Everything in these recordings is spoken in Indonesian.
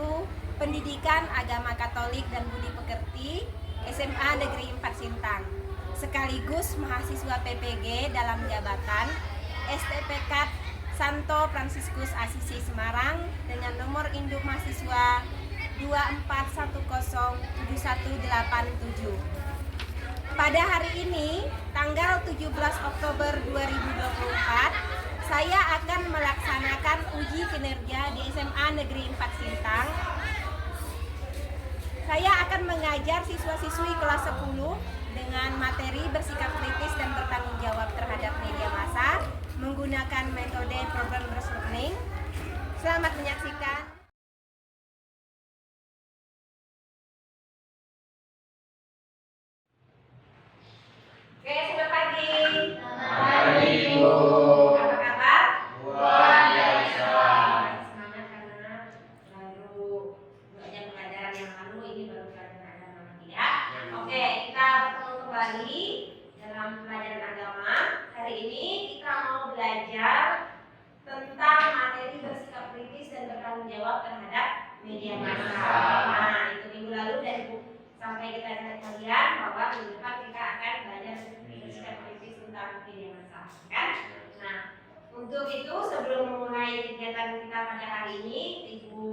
Guru Pendidikan Agama Katolik dan Budi Pekerti SMA Negeri 4 Sintang, sekaligus mahasiswa PPG dalam jabatan STPK Santo Fransiskus Asisi Semarang dengan nomor induk mahasiswa 241071887. Pada hari ini, tanggal 17 Oktober 2024, saya akan melaksanakan uji kinerja di SMA Negeri 4 Sintang. Saya akan mengajar siswa-siswi kelas 10 dengan materi bersikap kritis dan bertanggung jawab terhadap media massa menggunakan metode problem-based learning. Selamat menyaksikan. Oke, selamat pagi. Selamat pagi, Bu. Apa kabar? Luar biasa. Semangat karena baru belajar pelajaran yang lalu, ini baru pelajaran agama lagi ya. Oke, kita bertemu kembali dalam pelajaran agama. Hari ini kita mau belajar tentang materi bersikap kritis dan bertanggung jawab terhadap media massa. Nah, itu minggu lalu dan sampai kita lihat kalian bahwa minggu depan kita akan belajar bersikap kritis tentang media massa, kan? Nah, untuk itu sebelum memulai kegiatan kita pada hari ini, Ibu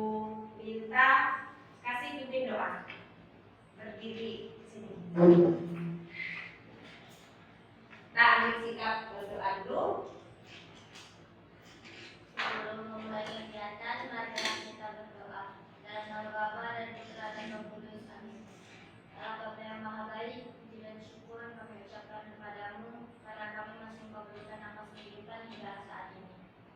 minta kasih pimpin doa. Berdiri sini. Kita ambil sikap berdoa dulu. Sebelum memulai kegiatan, marilah kita berdoa. Dalam nama Bapa dan Putra dan Roh Kudus. Amin. Allah Bapa yang Maha Baik, puji dan syukur kami ucapkan kepadamu karena kami masih memberikan nafas kehidupan hingga saat ini.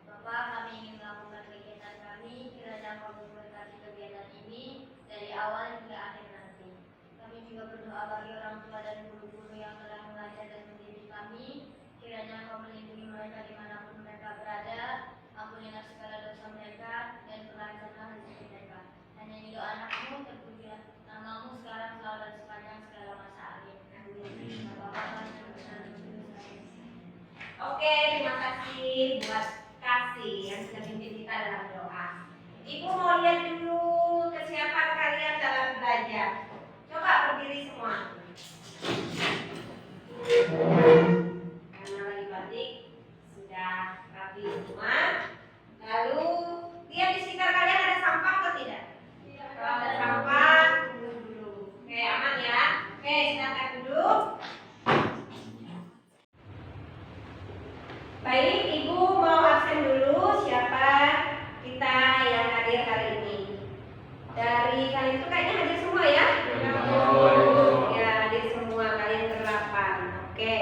Bapa, kami ingin melakukan kegiatan kami, kiranya Kau memberkati kegiatan ini dari awal hingga akhir nanti. Kami juga berdoa bagi orang tua dan guru-guru yang telah mengajar dan mendidik kami, kiranya Kau melindungi mereka dimanapun mereka berada. Ampunilah segala dosa mereka dan perlancarlah rezeki mereka. Hanya ini doa anakmu, terpujilah namamu sekarang selalu dan sepanjang segala masa. Amin. Oke, terima kasih buat kasih yang sudah pimpin kita dalam doa. Ibu mau lihat dulu kesiapan kalian dalam belajar. Coba berdiri semua. Karena lagi batik sudah rapi semua. Lalu lihat di sekitar kalian ada sampah atau tidak? Kalau ada sampah, tunggu dulu. Oke, aman ya? Oke, silakan duduk. Baik, Ibu mau absen dulu siapa kita yang hadir hari ini. Dari kalian itu kayaknya hadir semua ya? Ya, hadir semua, kalian ke-8. Oke.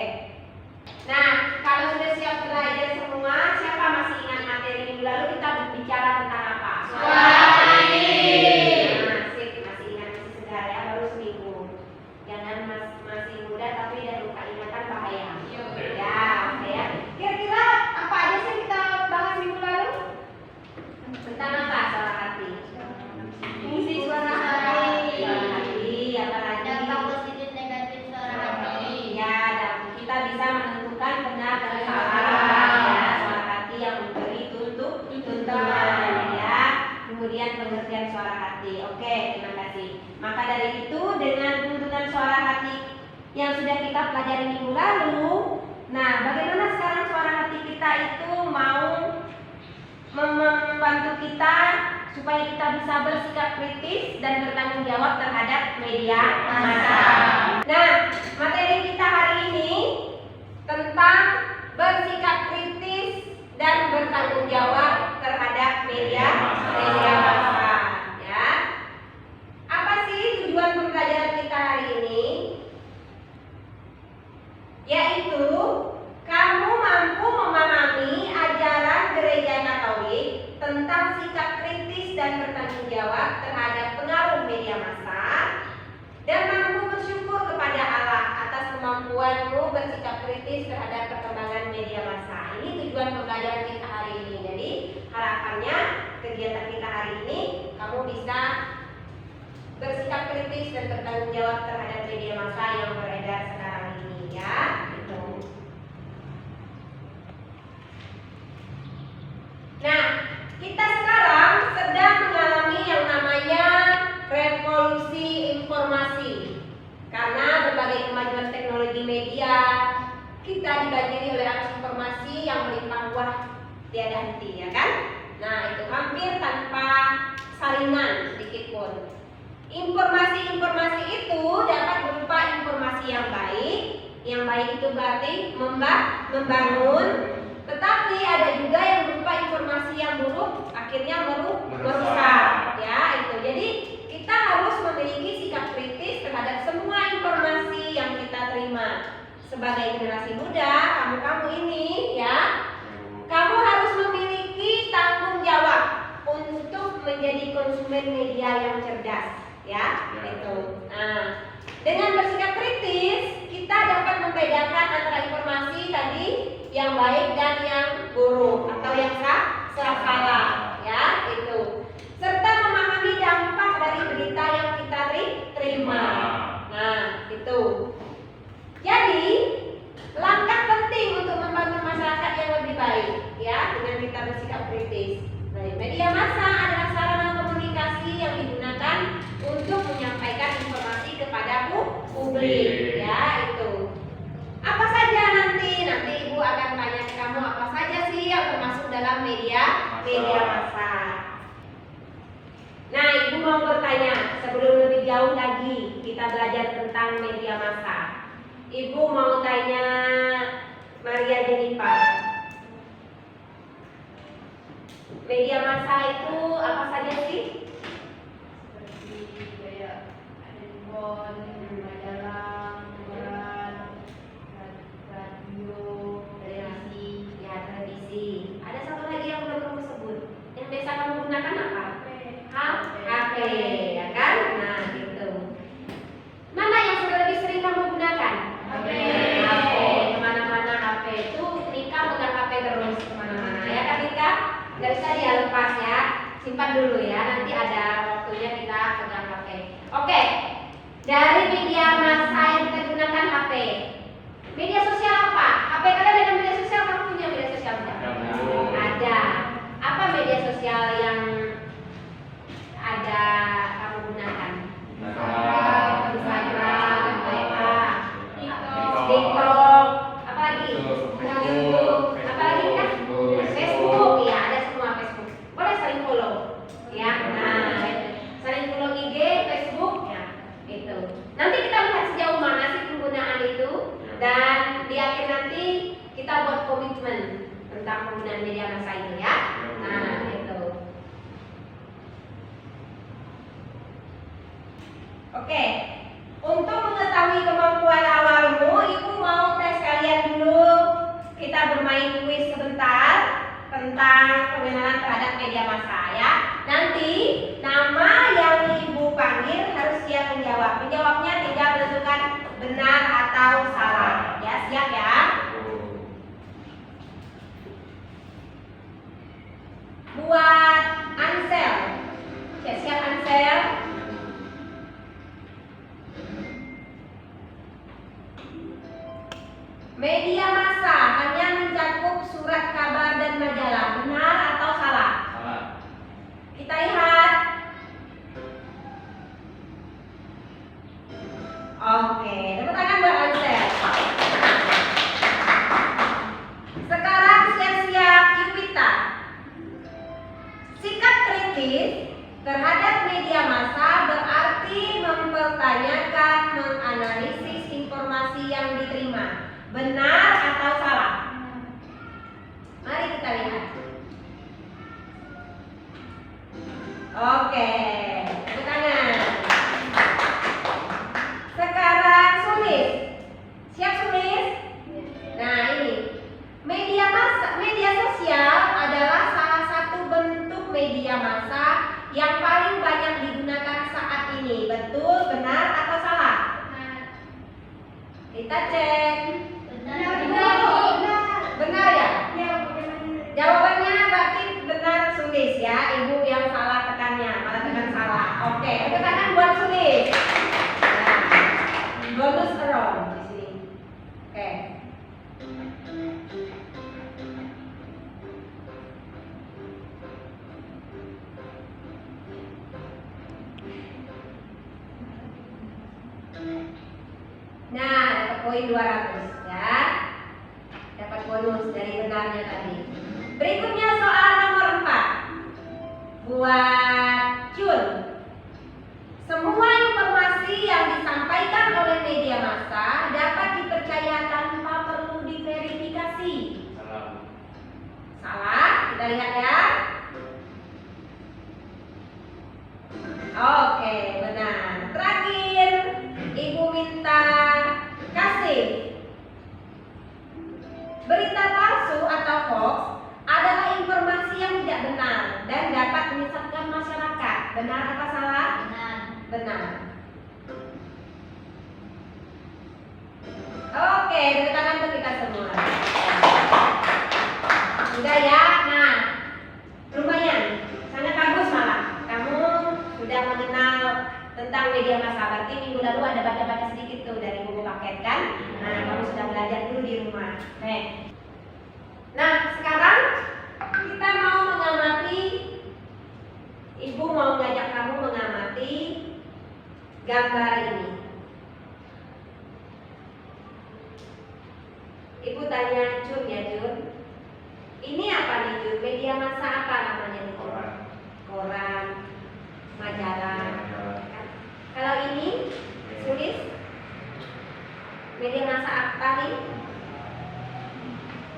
Nah, kalau sudah siap belajar semua, siapa masih ingat materi minggu lalu kita bicara tentang apa? Suami. Nah, sip, masih ingat, masih segar ya, baru seminggu. Jangan masih muda tapi udah lupa ingatan bahaya. Ya, ya. Kira-kira apa aja sih kita bahas minggu lalu? Tentang apa? Suara hati. Fungsi suara hati. Suara hati, apa lagi? Dampak positif negatif suara hati. Ya, dan kita bisa menentukan benar dan salah. Ya, suara hati yang memberi tuntunan. Ya, kemudian pengertian suara hati. Oke, terima kasih. Maka dari itu dengan tuntunan suara hati yang sudah kita pelajari minggu lalu, nah bagaimana sekarang suara hati kita itu mau membantu kita supaya kita bisa bersikap kritis dan bertanggung jawab terhadap media massa. Nah, materi kita hari ini tentang bersikap kritis dan bertanggung jawab terhadap media massa. Ya. Apa sih tujuan pembelajaran kita hari ini? Yaitu kamu mampu memahami ajaran Gereja Katolik tentang sikap kritis dan bertanggung jawab terhadap pengaruh media massa dan mampu bersyukur kepada Allah atas kemampuanmu bersikap kritis terhadap perkembangan media massa. Ini tujuan pembelajaran kita hari ini. Jadi harapannya kegiatan kita hari ini kamu bisa bersikap kritis dan bertanggung jawab terhadap media massa yang beredar sekarang ini ya. Gitu. Nah, kita sekarang sedang mengalami yang namanya kita dibanjiri oleh arus informasi yang melimpah ruah tiada henti, ya kan? Nah, itu hampir tanpa saringan sedikit pun. Informasi-informasi itu dapat berupa informasi yang baik. Yang baik itu berarti membangun. Tetapi ada juga yang berupa informasi yang buruk, akhirnya merusak. Ya, itu. Jadi kita harus memiliki sikap kritis terhadap semua informasi yang kita terima. Sebagai generasi muda, kamu ini ya, kamu harus memiliki tanggung jawab untuk menjadi konsumen media yang cerdas, ya. Itu. Nah, dengan bersikap kritis, kita dapat membedakan antara informasi tadi yang baik dan yang buruk atau yang salah, ya, itu. Serta memahami dampak dari berita yang kita terima. Nah, itu. Jadi, langkah penting untuk membangun masyarakat yang lebih baik, ya, dengan kita bersikap kritis. Nah, media massa adalah sarana komunikasi yang digunakan untuk menyampaikan informasi kepada publik, ya, itu. Apa saja nanti Ibu akan tanya ke kamu apa saja sih yang termasuk dalam media massa. Nah, Ibu mau bertanya sebelum lebih jauh lagi kita belajar tentang media massa. Ibu mau tanya Maria Jennifer. Media massa itu apa saja sih? Seperti kayak handphone, majalah, koran, radio, televisi. Ya, televisi. Ada satu lagi yang belum kamu sebut. Yang biasa kamu gunakan apa? HP, ya kan? Nah, gitu. Mana yang lebih sering kamu gunakan? HP. Kemana-mana HP itu Nika pegang HP terus kemana-mana, ya kan Nika? Nggak bisa dia lepas ya. Simpan dulu ya. Nanti ada waktunya kita pegang HP. Oke. Dari media massa yang kita gunakan HP. Media sosial apa? HP kalian dengan media sosial, kamu punya media sosial enggak? Ada. Apa media sosial yang ada kamu gunakan? Instagram, TikTok, apa lagi? YouTube, apa lagi kan? Facebook, ya ada semua Facebook. Boleh saling follow, ya. Nah, saling follow IG, Facebook, ya, itu. Nanti kita lihat sejauh mana sih penggunaan itu, dan di akhir nanti kita buat komitmen tentang penggunaan media massa itu, ya. Nah, itu. Oke, untuk mengetahui kemampuan awalmu, Ibu mau tes kalian dulu. Kita bermain kuis sebentar tentang pengenalan terhadap media massa, ya. Nanti nama yang Ibu panggil harus siap menjawab. Menjawabnya tinggal menentukan benar atau salah. Ya, siap ya. Buat Ansel. Siap Ansel. Media massa hanya mencakup surat kabar dan majalah. Benar atau salah? Salah. Kita lihat. Oke, tepuk tangan buat Ansel. Sekarang siap-siap Yupita. Sikap kritis terhadap media massa berarti mempertanyakan, menganalisis informasi yang diterima. Benar atau salah? Mari kita lihat. Oke, tepuk tangan. Sekarang Sulis. Siap Sulis? Nah, ini. Media sosial adalah salah satu bentuk media massa yang paling banyak digunakan saat ini. Betul, benar atau salah? Kita cek. Benar ya? Jawabannya berarti benar Sulis ya. Ibu yang salah tekannya, malah tekan salah. Oke, tepuk tangan buat Sulis. Nah, bonus round di sini. Oke. Nah, dapat poin 200 ya. bonus dari benarnya tadi. Berikutnya soal nomor 4. Buat Cun. Semua informasi yang disampaikan oleh media massa dapat dipercaya tanpa perlu diverifikasi. Salah, kita lihat ya. Oke, benar. Terakhir, Ibu minta kasih. Berita palsu atau hoax adalah informasi yang tidak benar dan dapat menyesatkan masyarakat. Benar apa salah? Benar. Benar. Oke, beri tangan untuk kita semua. Sudah ya? Nah, lumayan. Sangat bagus malah. Kamu sudah mengenal tentang media massa. Berarti minggu lalu ada baca-baca sedikit tuh dari buku paket kan? Nah, kamu sudah belajar dulu di rumah. Oke. Nah, sekarang kita mau mengamati. Ibu mau ngajak kamu mengamati gambar ini. Ibu tanya Jun ya Jun. Ini apa nih Jun? Media massa apa namanya nih? Koran, majalah. Kalau ini tulis media massa apa nih?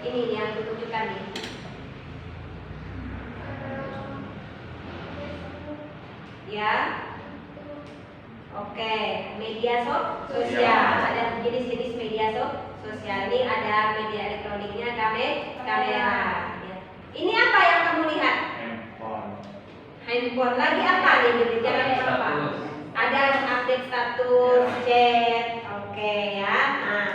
Ini yang ditunjukkan nih. Ya. Oke, media sosial. Ada jenis-jenis media sosial. Ini ada media elektroniknya, kamera. Ya. Ini apa yang kamu lihat? Handphone. Lagi apa nih? Berbicara apa? Ada update status, chat. Oke ya. Nah.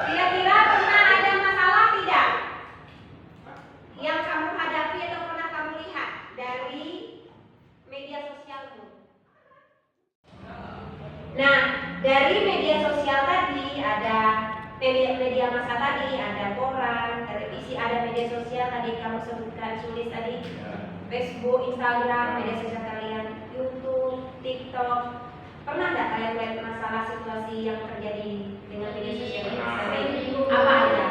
Kira-kira pernah ada masalah tidak yang kamu hadapi atau pernah kamu lihat dari media sosialmu? Nah, dari media sosial tadi ada media massa tadi, ada koran, televisi, ada media sosial tadi kamu sebutkan tulis tadi, Facebook, Instagram, media sosial kalian, YouTube, TikTok. Pernah nggak kalian lihat masalah situasi yang terjadi dengan media sosial ini? Apa aja?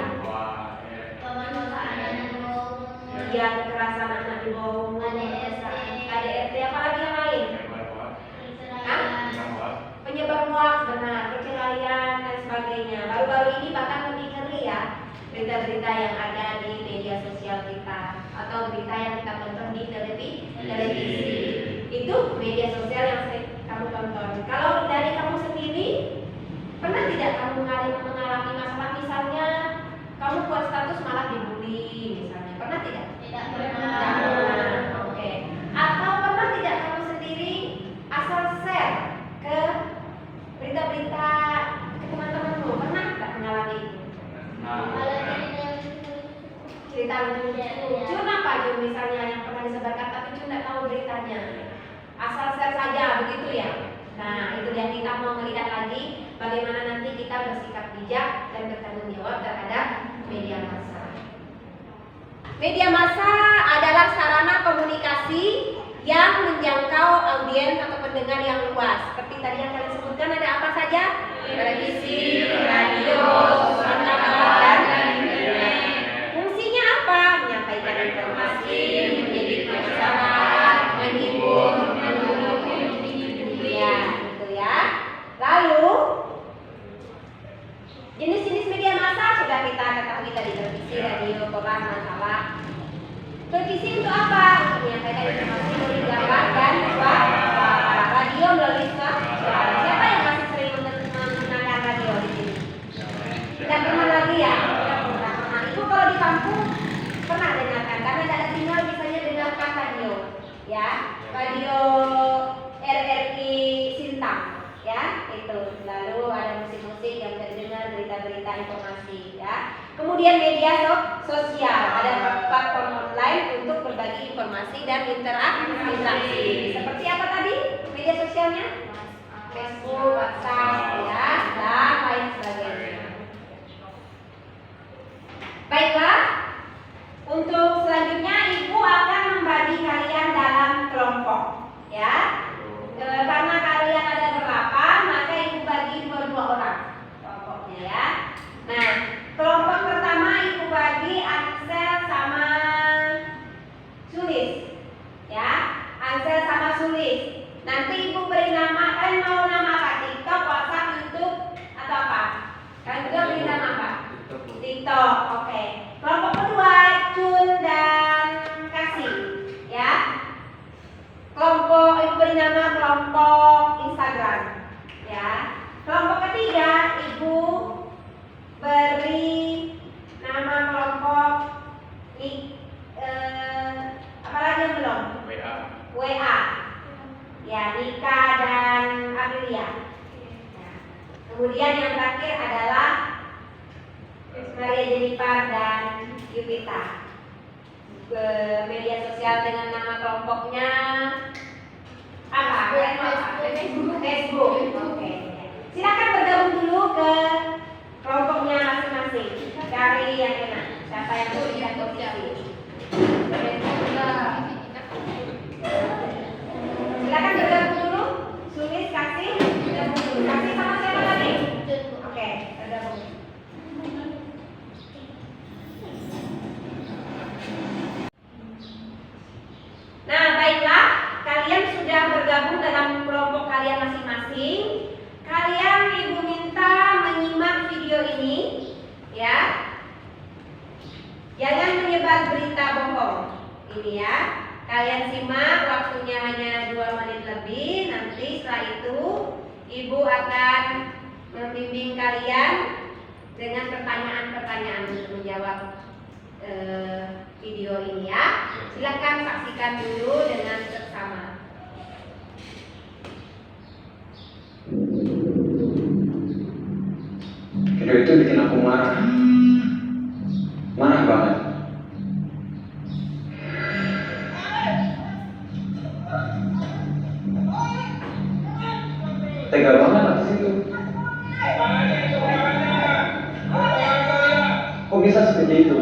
Pemanfaatan anak di bawah umur. Ya, kekerasan anak di bawah umur, KDRT, apalagi yang lain? Penyebar hoax, benar, perceraian dan sebagainya. Baru-baru ini bahkan lebih ngeri ya berita-berita yang ada di media sosial kita atau berita yang kita tonton di televisi. Itu media sosial yang kamu tonton. Kalau dari kamu sendiri, pernah tidak kamu mengalami masalah misalnya kamu buat status malah dibully misalnya? Pernah tidak? Tidak Tidak pernah. pernah. Oke. Atau pernah tidak kamu sendiri asal share ke berita-berita ke teman-temanmu? Pernah nggak mengalami itu? Cerita lucu. Jun apa Jun misalnya yang pernah disebarkan tapi Jun nggak tahu beritanya? Asal share saja begitu ya. Nah, itu dia kita mau melihat lagi bagaimana nanti kita bersikap bijak dan bertanggung jawab terhadap media massa. Media massa adalah sarana komunikasi yang menjangkau audiens atau pendengar yang luas. Seperti tadi yang kalian sebutkan, ada apa saja? Televisi, radio, dan internet. Fungsinya apa? Menyampaikan informasi, menjadi masalah, menghibur, ya, gitu ya. Lalu jenis-jenis media massa sudah kita ketahui tadi, televisi, radio, koran, majalah. Televisi untuk apa? Untuk menyampaikan informasi melalui gambar dan suara. Radio melalui suara. Siapa yang masih sering menggunakan radio di sini? Tidak pernah lagi ya? Tidak pernah. Nah, itu kalau di kampung pernah dengarkan karena tidak ada sinyal biasanya dengarkan radio, ya. Radio RRI Sintang, ya itu. Lalu ada musik-musik yang bisa didengar, berita-berita, informasi, ya. Kemudian media sosial, ada platform online untuk berbagi informasi dan interaksi. Seperti apa tadi media sosialnya? Facebook, WhatsApp, ya, dan lain sebagainya. Baiklah, untuk selanjutnya Ibu akan membagi kalian dalam kelompok. yang terakhir adalah Maria Jennifer dan Yupita. Ke media sosial dengan nama kelompoknya apa? Facebook. Oke. Silakan bergabung dulu ke kelompoknya masing-masing. Cari yang enak. Siapa yang bisa posisi? Silakan bergabung dulu. Sulis kasih. Kasih sama siapa tadi? Oke, bergabung. Nah, baiklah, kalian sudah bergabung dalam kelompok kalian masing-masing. Kalian Ibu minta menyimak video ini, ya. Jangan menyebar berita bohong. Ini ya. Kalian simak, waktunya hanya 2 menit lebih. Nanti setelah itu Ibu akan membimbing kalian dengan pertanyaan-pertanyaan untuk menjawab video ini ya. Silakan saksikan dulu dengan seksama. Video itu bikin aku marah. Marah banget. Tega banget atas itu. Kok bisa seperti itu?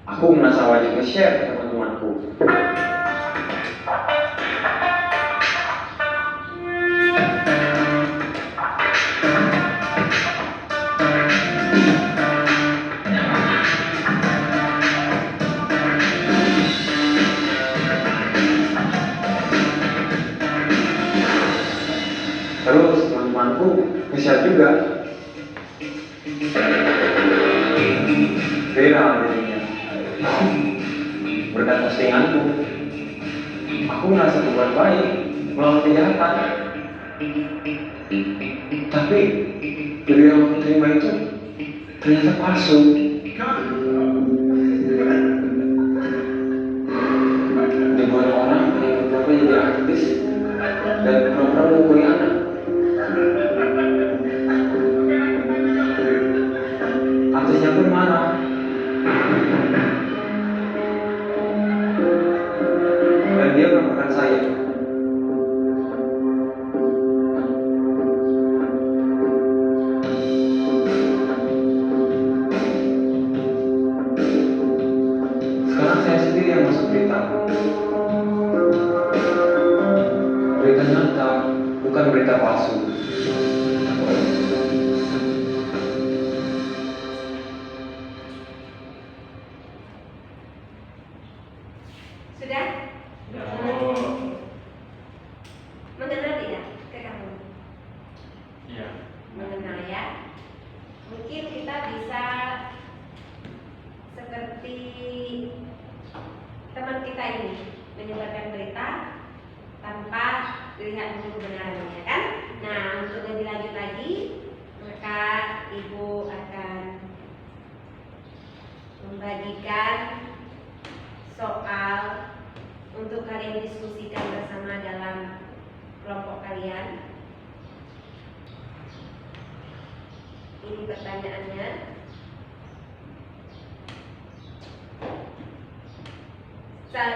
Aku merasa wajib nge-share ke teman-temanku. Terus teman-temanku nge-share juga. Viral jadinya. Berkat postinganku, aku merasa berbuat baik, melawan kejahatan. Tapi video yang aku terima itu ternyata palsu. Dibuat orang yang berapa jadi aktivis dan pura-pura memukuli anak. Artisnya pun marah. Dan dia melaporkan saya. Sekarang saya sendiri yang masuk berita. Berita nyata, bukan berita palsu. Sudah? Mengenal tidak ke kamu? Iya. Mengenal ya. Mungkin kita bisa seperti teman kita ini menyebarkan berita tanpa dilihat dulu kebenarannya kan. Nah, untuk lebih lanjut lagi, maka Ibu akan membagikan soal untuk kalian diskusikan bersama dalam kelompok kalian. Ini pertanyaannya.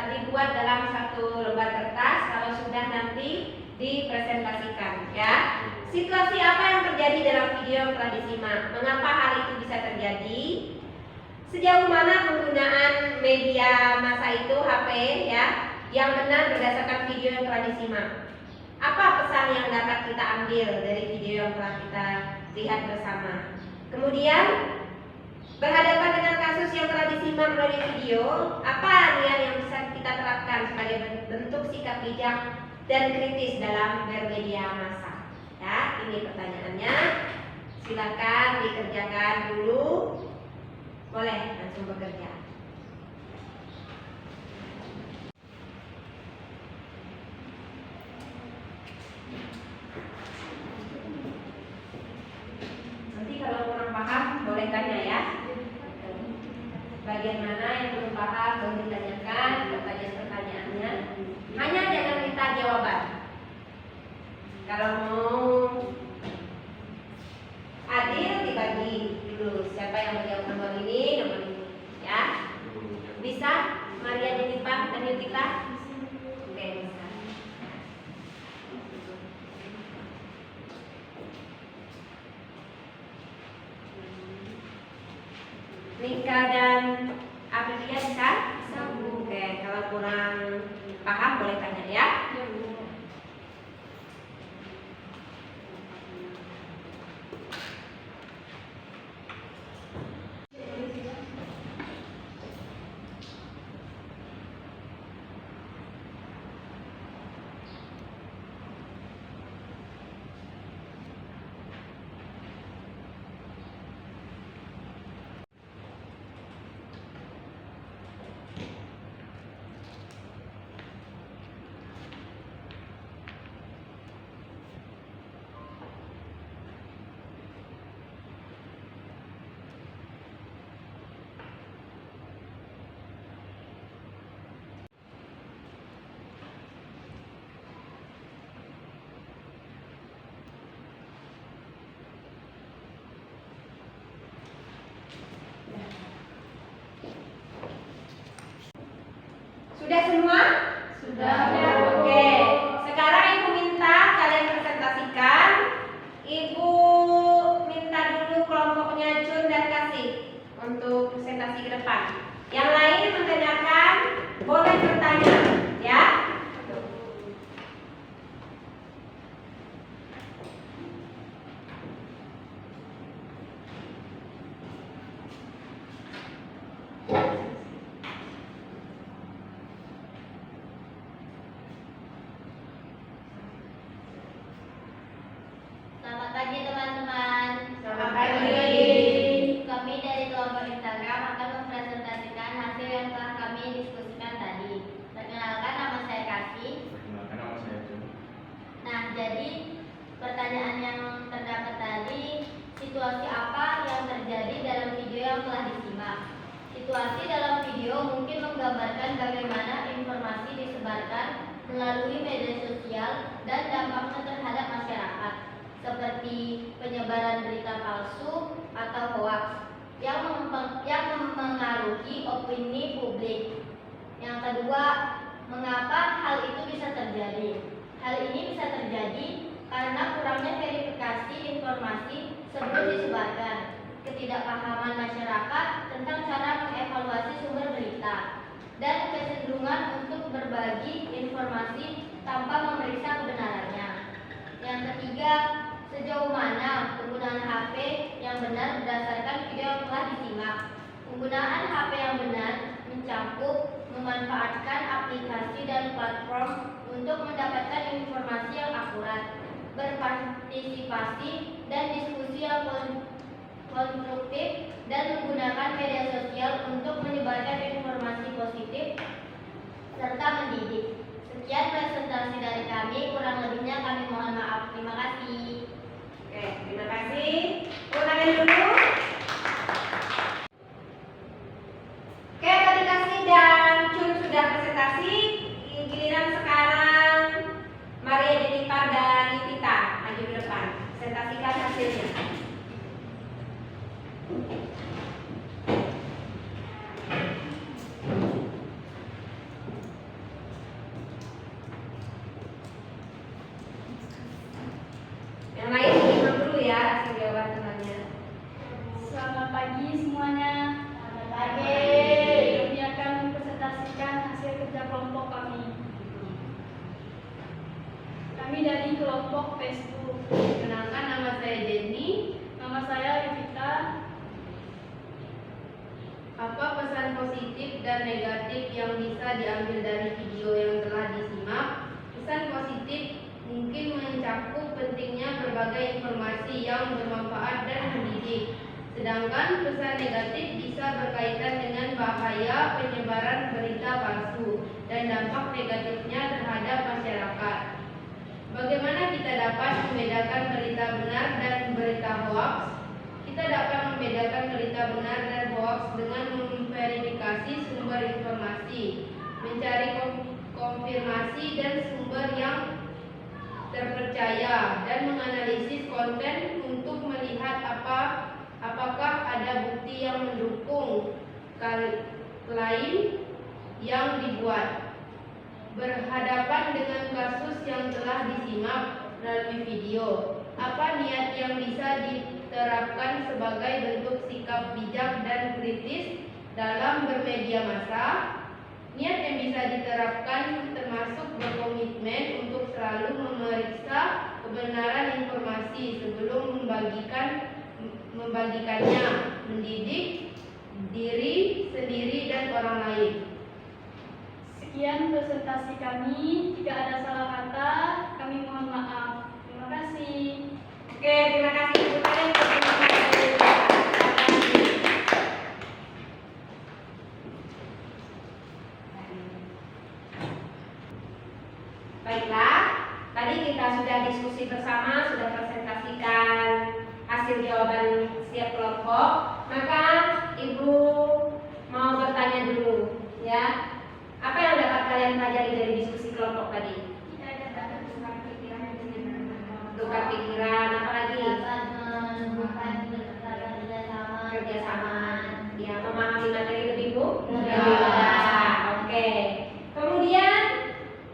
Dibuat dalam satu lembar kertas, kalau sudah nanti dipresentasikan ya. Situasi apa yang terjadi dalam video yang telah disimak? Mengapa hal itu bisa terjadi? Sejauh mana penggunaan media massa itu HP ya yang benar berdasarkan video yang telah disimak? Apa pesan yang dapat kita ambil dari video yang telah kita lihat bersama? Kemudian berhadapan dengan kasus yang telah disimak melalui video, apa yang bisa kita terapkan sebagai bentuk sikap bijak dan kritis dalam bermedia massa? Ya, ini pertanyaannya. Silakan dikerjakan dulu. Boleh langsung bekerja. Nanti kalau kurang paham boleh tanya ya. Bagian mana yang belum paham boleh ditanyakan pertanyaan-pertanyaannya. Hanya jangan minta jawaban. Kalau mau adil dibagi dulu. Siapa yang menjawab nomor ini ya. Bisa Maria Jennifer dan Yutika? Oke, bisa. Nika dan Aprilia bisa? Bisa. Oke, kalau kurang paham boleh tanya ya. Sudah semua? Sudah. Oke. Sekarang Ibu minta kalian presentasikan. Ibu minta dulu kelompoknya Jun dan Kasih untuk presentasi ke depan. Yang lain mendengarkan, boleh bertanya, ya. Selamat pagi teman-teman. Selamat pagi. Kami dari kelompok Instagram akan mempresentasikan hasil yang telah kami diskusikan tadi. Perkenalkan, nama saya Kasih. Perkenalkan, nama saya Jun. Nah, jadi pertanyaan yang terdapat tadi, situasi apa yang terjadi dalam video yang telah disimak? Situasi dalam video mungkin menggambarkan bagaimana informasi disebarkan melalui media sosial dan dampaknya terhadap masyarakat, seperti penyebaran berita palsu atau hoax yang mempengaruhi opini publik. Yang kedua, mengapa hal itu bisa terjadi? Hal ini bisa terjadi karena kurangnya verifikasi informasi sebelum disebarkan, ketidakpahaman masyarakat tentang cara mengevaluasi sumber berita, dan kecenderungan untuk berbagi informasi tanpa memeriksa kebenarannya. Yang ketiga, sejauh mana penggunaan HP yang benar berdasarkan video yang telah disimak. Penggunaan HP yang benar mencakup memanfaatkan aplikasi dan platform untuk mendapatkan informasi yang akurat, berpartisipasi dan diskusi yang konstruktif, dan menggunakan media sosial untuk menyebarkan informasi positif serta mendidik. Sekian presentasi dari kami, kurang lebihnya kami mohon maaf. Terima kasih. Oke, terima kasih. Ulangan dulu. Oke, tadi Kasih dan Jun sudah presentasi. Giliran sekarang Maria Jennifer dan Yutika maju ke depan. Presentasikan hasilnya. Yang lain simak dulu ya hasil jawaban temannya. Selamat pagi semuanya. Selamat pagi. Kami akan mempresentasikan hasil kerja kelompok kami. Kami dari kelompok Facebook. Kenalkan, nama saya Jenny. Nama saya Yutika. Apa pesan positif dan negatif yang bisa diambil dari video yang telah disimak? Pesan positif mungkin mencakup pentingnya berbagai informasi yang bermanfaat dan mendidik. Sedangkan pesan negatif bisa berkaitan dengan bahaya penyebaran berita palsu dan dampak negatifnya terhadap masyarakat. Bagaimana kita dapat membedakan berita benar dan berita hoax? Kita dapat membedakan berita benar dan hoax dengan memverifikasi sumber informasi, mencari konfirmasi dan sumber yang terpercaya terpercaya dan menganalisis konten untuk melihat apakah ada bukti yang mendukung klaim yang dibuat. Berhadapan dengan kasus yang telah disimak melalui video, apa niat yang bisa diterapkan sebagai bentuk sikap bijak dan kritis dalam bermedia massa? Niat yang bisa diterapkan termasuk berkomitmen untuk selalu memeriksa kebenaran informasi sebelum membagikannya, mendidik diri sendiri dan orang lain. Sekian presentasi kami. Jika ada salah kata, kami mohon maaf. Terima kasih. Oke, terima kasih untuk kalian. Baiklah, tadi kita sudah diskusi bersama, sudah presentasikan hasil jawaban setiap kelompok. Maka Ibu mau bertanya dulu, ya. Apa yang dapat kalian pelajari dari diskusi kelompok tadi? Tukar pikiran, apa lagi? Dapat menemukan Kerjasama, ya, memahami materi lebih mudah. Ya. Oke. Kemudian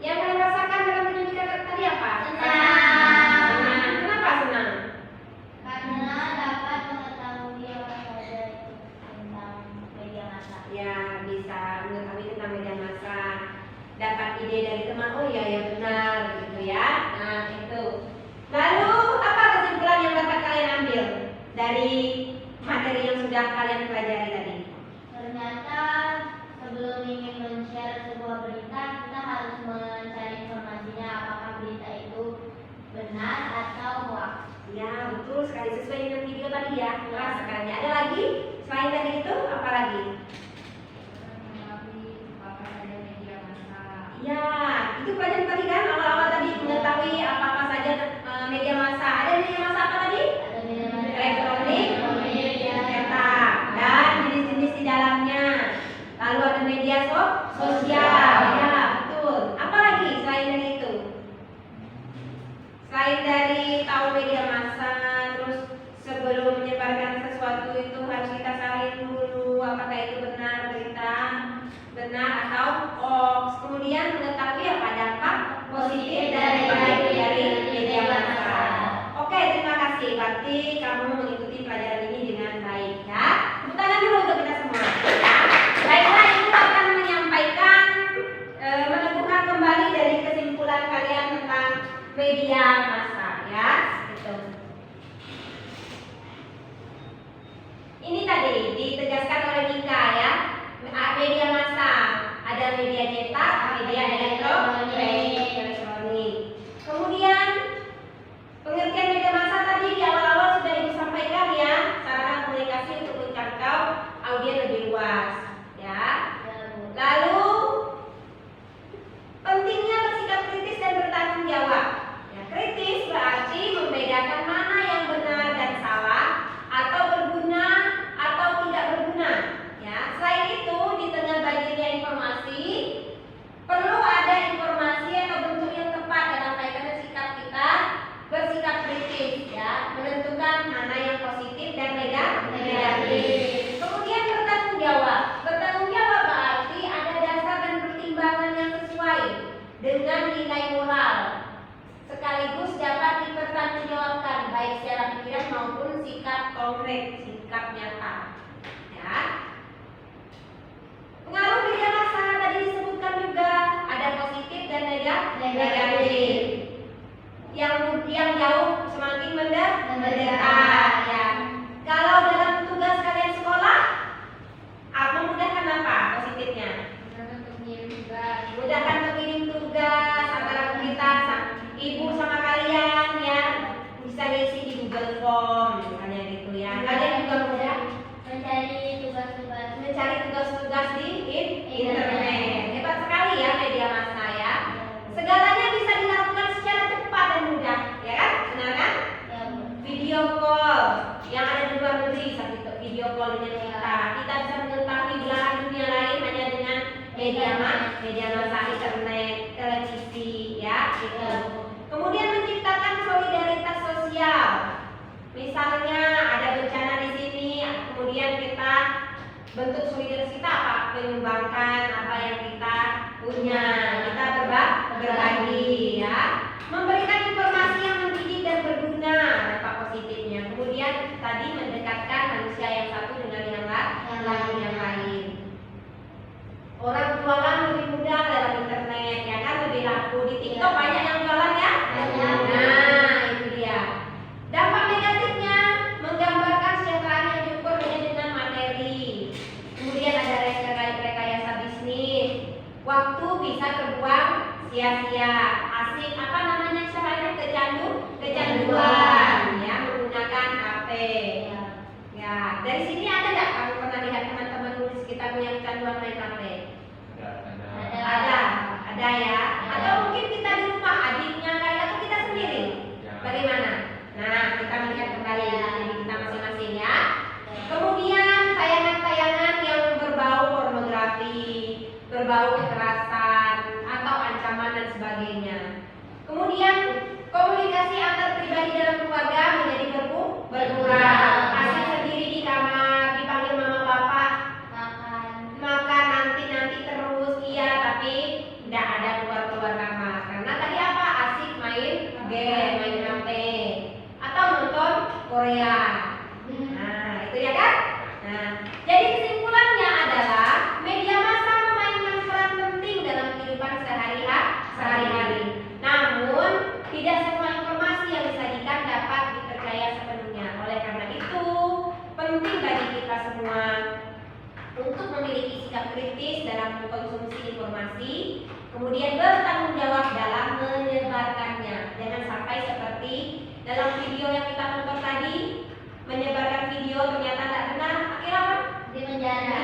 yang kalian rasakan dalam pendidikan tadi apa? Senang. Kenapa senang? Karena dapat mengetahui apa saja tentang media massa. Ya, bisa mengetahui tentang media massa, dapat ide dari teman. Oh iya, ya benar, gitu ya. Nah, itu. Lalu apa kesimpulan yang dapat kalian ambil dari materi yang sudah kalian pelajari tadi? Ternyata sebelum ingin men-share sebuah berita, kita harus mencari informasinya apakah berita itu benar atau hoax. Ya, betul sekali, sesuai dengan video tadi ya. Wah, sekali. Ada lagi selain tadi itu apa lagi? Ya, itu pelajaran tadi kan, awal-awal tadi mengetahui apa-apa saja media massa. Ada media massa apa tadi? Ada media massa Elektronik, cetak, dan jenis-jenis di dalamnya. Lalu ada media sosial, ya betul. Apa lagi selain dari itu? Selain dari tahu media massa, terus sebelum menyebarkan sesuatu itu harus kita salin dulu apakah itu benar berita, benar atau hoax. Kemudian mengetahui apa dampak positif dan negatif dari media massa. Oke, terima kasih. Berarti kamu mengikuti pelajaran ini dengan baik ya. Tepuk tangan dulu untuk kita semua. Ya. Baiklah, Ibu akan menyampaikan meneguhkan kembali dari kesimpulan kalian tentang media massa ya. Gitu. Ini tadi ditegaskan oleh Mika ya. Media massa ada media cetak, media elektronik. Kemudian pengertian media massa tadi di awal-awal sudah Ibu sampaikan ya, sarana komunikasi untuk menjangkau audiens lebih luas ya. Lalu pentingnya bersikap kritis dan bertanggung jawab. Ya, kritis berarti membedakan mana yang benar dan salah, atau berguna atau tidak berguna. Ya, selain itu di tengah banyaknya informasi perlu ada informasi atau bentuk yang tepat dalam kaitan sikap kita bersikap kritis ya, menentukan mana yang positif dan negatif. Kemudian bertanggung jawab. Bertanggung jawab berarti ada dasar dan pertimbangan yang sesuai dengan nilai moral, sekaligus dapat dipertanggungjawabkan baik secara pikiran maupun sikap konkret, sikap nyata. Ya. Pengaruh media massa tadi disebutkan juga ada positif dan negatif. Yang jauh semakin mendekat ya. Kalau dalam tugas kalian sekolah, memudahkan apa positifnya? Mudahkan mengirim tugas antara kita, ibu sama kalian ya, bisa ngisi di Google Form misalnya gitu ya. Kalian juga mudah mencari tugas-tugas di internet. Hebat sekali ya media massa ya. Segalanya bisa dilakukan secara cepat dan mudah, ya kan? Benar kan? Video call yang ada di luar negeri, satu video call dengan kita. Kita bisa mengetahui belahan dunia lain hanya dengan media massa, internet, televisi, ya. Gitu. Kemudian menciptakan Misalnya ada bencana di sini, kemudian kita bentuk solidaritas kita apa? Menyumbangkan apa yang kita punya, kita berbagi ya, memberikan informasi yang mendidik dan berguna, dampak positifnya. Kemudian tadi mendekatkan manusia yang satu dengan yang lain. Orang jualan lebih mudah dalam internet, ya kan, lebih laku. Di TikTok banyak yang jualan ya. Nah, itu dia. Dampak negatifnya menggambarkan kesejahteraan yang diukur hanya dengan materi. Kemudian ada rekayasa bisnis. Waktu bisa terbuang sia-sia. Asik apa namanya istilahnya, kecanduan ya, menggunakan HP. Ya, dari sini ada nggak kamu pernah lihat teman-teman di sekitarmu yang kecanduan main HP? Ada ya. Atau mungkin kita di rumah, adiknya kayak, atau kita sendiri. Bagaimana? Nah, kita melihat kembali diri kita masing-masing ya. Kemudian tayangan-tayangan yang berbau pornografi, berbau kekerasan atau ancaman dan sebagainya. Kemudian komunikasi antar pribadi dalam keluarga menjadi berkurang. Asik sendiri di kamar, dipanggil mama bapak, makan nanti terus, iya, tapi tidak ada keluar kamar. Karena tadi apa? Asik main game, main HP, atau nonton Korea. Nah, itu ya kan? Nah, jadi kesimpulannya adalah media massa memainkan peran penting dalam kehidupan sehari-hari. Namun, tidak semua informasi yang disajikan dapat dipercaya sepenuhnya. Oleh karena itu, penting bagi kita semua untuk memiliki sikap kritis dalam mengkonsumsi informasi, kemudian bertanggung jawab dalam menyebarkannya. Jangan sampai seperti dalam video yang kita tonton tadi, menyebarkan video ternyata tidak benar, akhirnya apa? Di penjara.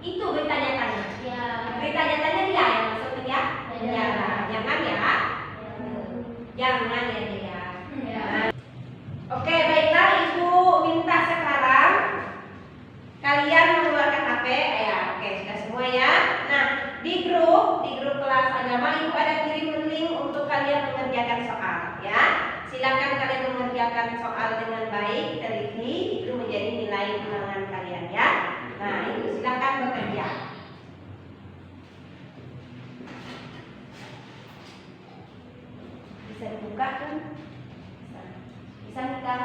Itu berita nyatanya. Berita nyatanya dia yang masuk penjara. Jangan ya. Jangan ya dia. Oke, baiklah, Ibu minta sekarang kalian mengeluarkan HP ya. Oke, sudah semua ya. Nah, di grup kelas agama Ibu ada kirim link untuk kalian mengerjakan soal ya. Silakan kalian mengerjakan soal dengan baik, teliti, itu menjadi nilai ulangan kalian ya. Nah, itu silakan bekerja. Bisa dibuka kan? Bisa kita.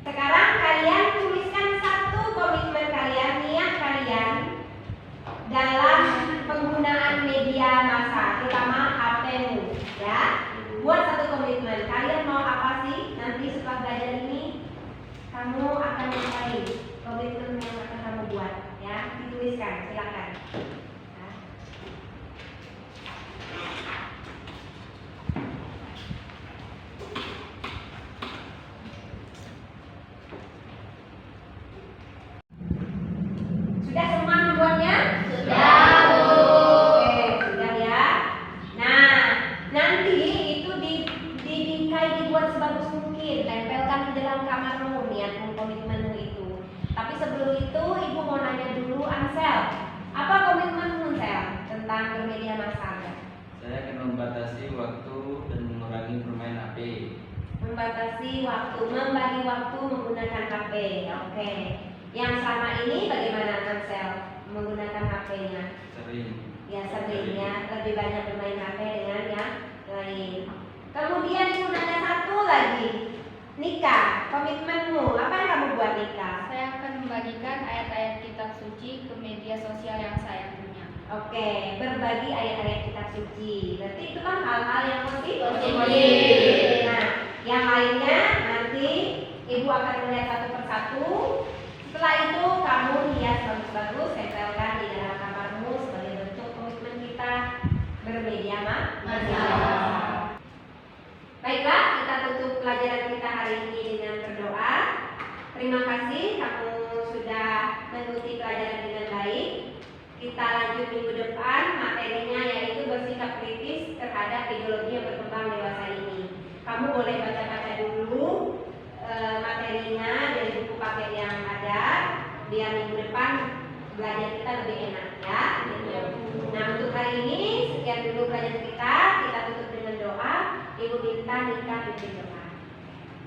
Sekarang kalian tuliskan satu komitmen kalian, niat kalian dalam penggunaan media massa, terutama HP-mu ya. Buat satu komitmen. Kalian mau apa sih? Nanti setelah belajar ini kamu akan mencapai komitmen yang akan kamu buat ya. Dituliskan, silakan. Ya. Sudah semua membuatnya? Sudah, Bu. Oke, sudah ya. Nah, nanti itu dibingkai, dibuat sebagus mungkin, tempelkan di dalam kamarmu niatmu, komitmenmu itu. Tapi sebelum itu, Ibu mau nanya dulu, Ansel, apa komitmenmu, Ansel, tentang bermedia massa? Saya akan membatasi waktu dan mengurangi bermain HP. Membatasi waktu, membagi waktu menggunakan HP. Oke. Yang selama ini bagaimana, Ansel, menggunakan HP-nya? Sering. Ya, seringnya lebih banyak bermain HP dengan yang lain. Kemudian Ibu nanya satu lagi, Nika, komitmenmu apa yang kamu buat, Nika? Saya akan membagikan ayat-ayat kitab suci ke media sosial yang saya punya. Oke, berbagi ayat-ayat kitab suci. Berarti itu kan hal-hal yang positif. Nah, yang lainnya nanti Ibu akan melihat satu persatu. Setelah itu kamu hias bagus-bagus, tempelkan di dalam kamarmu sebagai bentuk komitmen kita media massa. Baiklah, kita tutup pelajaran kita hari ini dengan berdoa. Terima kasih kamu sudah mengikuti pelajaran dengan baik. Kita lanjut minggu depan, materinya yaitu bersikap kritis terhadap ideologi yang berkembang dewasa ini. Kamu boleh baca-baca dulu materinya dari buku paket yang ada, biar minggu depan belajar kita lebih enak ya. Nah, untuk hari ini sekian dulu pelajaran kita. Kita tutup dengan doa. Ibu minta nikah pimpin doa.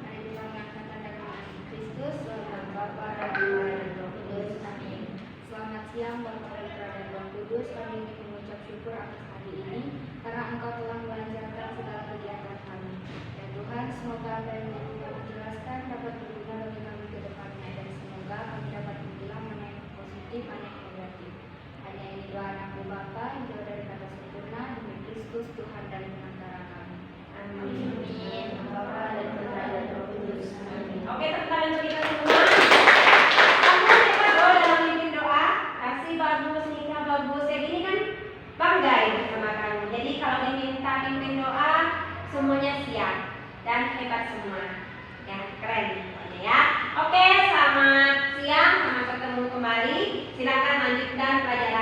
Mari kita mengatakan dengan Kristus, selamat Bapa dan Putra dan Roh Kudus. Amin. Selamat siang Bapa dan Putra dan Roh Kudus. Kami ingin mengucap syukur atas hari ini karena Engkau telah melancarkan segala kegiatan kami. Dan Tuhan, semoga apa yang kami jelaskan dapat berguna bagi kami ke depannya, dan semoga kami dapat memilah mana yang positif, mana yang negatif. Hanya ini doa anakku Bapa yang jauh dari kata sempurna, demi Kristus Tuhan dan penantara kami. Amin. Bapa dan Putra dan Roh Kudus. Amin. Oke, tepuk tangan untuk kita semua. Kamu hebat loh dalam mimpin doa. Kasih bagus, nikah bagus. Yang ini kan bangga ya sama kamu. Jadi kalau diminta pimpin doa, semuanya siap dan hebat semua. Ya, keren pokoknya ya. Oke, selamat siang, selamat ketemu kembali. Silakan lanjutkan pelajaran